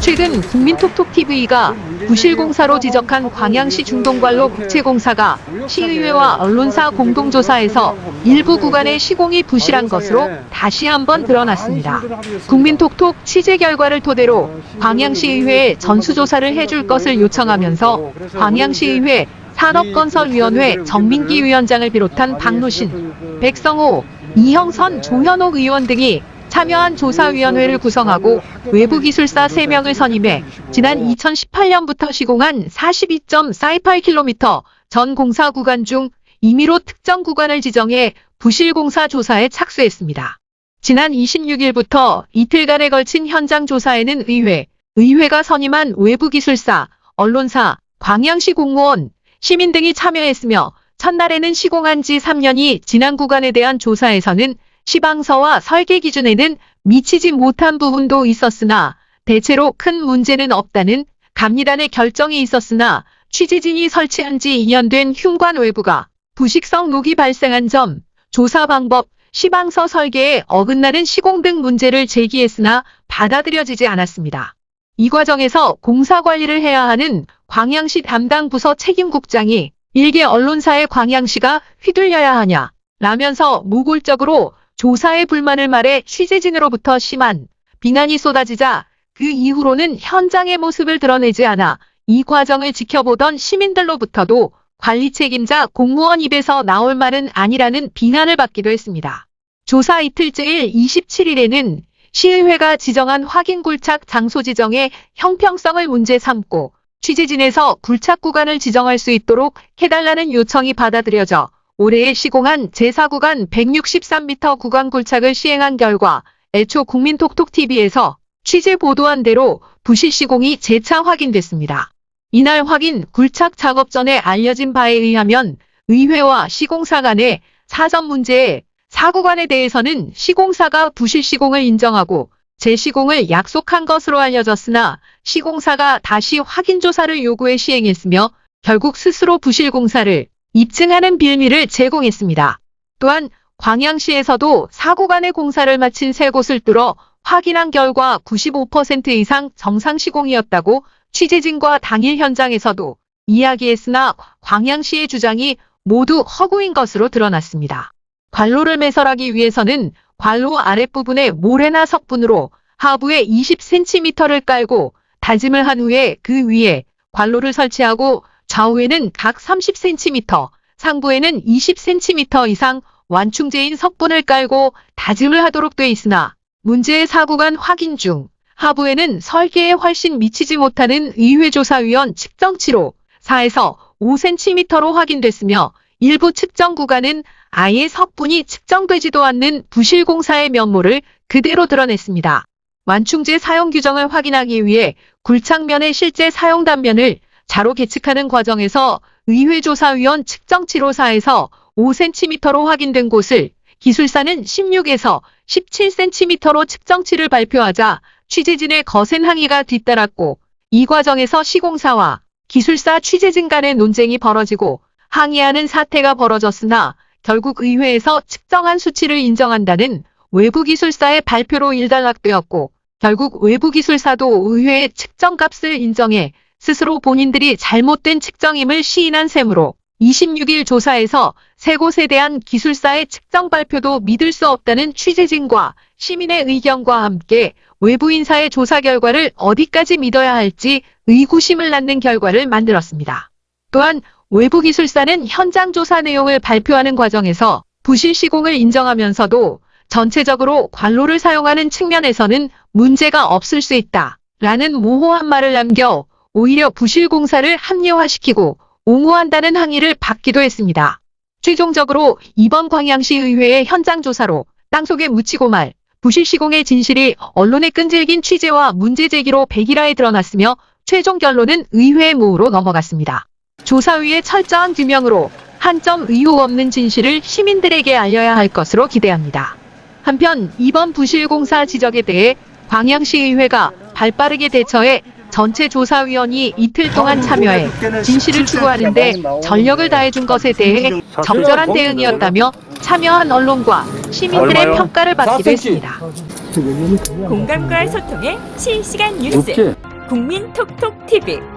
최근 국민톡톡TV가 부실공사로 지적한 광양시 중동관로 국채공사가 시의회와 언론사 공동조사에서 일부 구간의 시공이 부실한 것으로 다시 한번 드러났습니다. 국민톡톡 취재 결과를 토대로 광양시의회에 전수조사를 해줄 것을 요청하면서 광양시의회 산업건설위원회 정민기 위원장을 비롯한 박노신, 백성호, 이형선, 조현옥 의원 등이 참여한 조사위원회를 구성하고 외부기술사 3명을 선임해 지난 2018년부터 시공한 42.48km 전 공사 구간 중 임의로 특정 구간을 지정해 부실공사 조사에 착수했습니다. 지난 26일부터 이틀간에 걸친 현장 조사에는 의회가 선임한 외부기술사, 언론사, 광양시 공무원, 시민 등이 참여했으며 첫날에는 시공한 지 3년이 지난 구간에 대한 조사에서는 시방서와 설계 기준에는 미치지 못한 부분도 있었으나 대체로 큰 문제는 없다는 감리단의 결정이 있었으나 취재진이 설치한 지 2년 된 흉관 외부가 부식성 녹이 발생한 점, 조사 방법, 시방서 설계에 어긋나는 시공 등 문제를 제기했으나 받아들여지지 않았습니다. 이 과정에서 공사 관리를 해야 하는 광양시 담당 부서 책임국장이 일개 언론사에 광양시가 휘둘려야 하냐 라면서 노골적으로 조사에 불만을 말해 취재진으로부터 심한 비난이 쏟아지자 그 이후로는 현장의 모습을 드러내지 않아 이 과정을 지켜보던 시민들로부터도 관리 책임자 공무원 입에서 나올 말은 아니라는 비난을 받기도 했습니다. 조사 이틀째일 27일에는 시의회가 지정한 확인 굴착 장소 지정의 형평성을 문제 삼고 취재진에서 굴착 구간을 지정할 수 있도록 해달라는 요청이 받아들여져 올해에 시공한 제4구간 163m 구간 굴착을 시행한 결과 애초 국민톡톡TV에서 취재 보도한 대로 부실 시공이 재차 확인됐습니다. 이날 확인 굴착 작업 전에 알려진 바에 의하면 의회와 시공사 간의 사전 문제에 4구간에 대해서는 시공사가 부실 시공을 인정하고 재시공을 약속한 것으로 알려졌으나 시공사가 다시 확인 조사를 요구해 시행했으며 결국 스스로 부실 공사를 입증하는 빌미를 제공했습니다. 또한 광양시에서도 4구간의 공사를 마친 3곳을 뚫어 확인한 결과 95% 이상 정상 시공이었다고 취재진과 당일 현장에서도 이야기했으나 광양시의 주장이 모두 허구인 것으로 드러났습니다. 관로를 매설하기 위해서는 관로 아랫부분에 모래나 석분으로 하부에 20cm를 깔고 다짐을 한 후에 그 위에 관로를 설치하고 좌우에는 각 30cm, 상부에는 20cm 이상 완충제인 석분을 깔고 다짐을 하도록 돼 있으나 문제의 4구간 확인 중 하부에는 설계에 훨씬 미치지 못하는 의회조사위원 측정치로 4에서 5cm로 확인됐으며 일부 측정 구간은 아예 석분이 측정되지도 않는 부실공사의 면모를 그대로 드러냈습니다. 완충제 사용 규정을 확인하기 위해 굴착면의 실제 사용 단면을 자로 계측하는 과정에서 의회조사위원 측정치로 4에서 5cm로 확인된 곳을 기술사는 16에서 17cm로 측정치를 발표하자 취재진의 거센 항의가 뒤따랐고 이 과정에서 시공사와 기술사 취재진 간의 논쟁이 벌어지고 항의하는 사태가 벌어졌으나 결국 의회에서 측정한 수치를 인정한다는 외부기술사의 발표로 일단락되었고 결국 외부기술사도 의회의 측정값을 인정해 스스로 본인들이 잘못된 측정임을 시인한 셈으로 26일 조사에서 3곳에 대한 기술사의 측정 발표도 믿을 수 없다는 취재진과 시민의 의견과 함께 외부 인사의 조사 결과를 어디까지 믿어야 할지 의구심을 낳는 결과를 만들었습니다. 또한 외부 기술사는 현장 조사 내용을 발표하는 과정에서 부실 시공을 인정하면서도 전체적으로 관로를 사용하는 측면에서는 문제가 없을 수 있다 라는 모호한 말을 남겨 오히려 부실 공사를 합리화시키고 옹호한다는 항의를 받기도 했습니다. 최종적으로 이번 광양시 의회의 현장 조사로 땅속에 묻히고 말 부실 시공의 진실이 언론의 끈질긴 취재와 문제 제기로 백일화에 드러났으며 최종 결론은 의회의 모으로 넘어갔습니다. 조사위의 철저한 규명으로 한 점 의혹 없는 진실을 시민들에게 알려야 할 것으로 기대합니다. 한편 이번 부실공사 지적에 대해 광양시의회가 발빠르게 대처해 전체 조사위원이 이틀 동안 참여해 진실을 추구하는 데 전력을 다해준 것에 대해 적절한 대응이었다며 참여한 언론과 시민들의 평가를 받기도 했습니다. 공감과 소통의 실시간 뉴스 국민톡톡 TV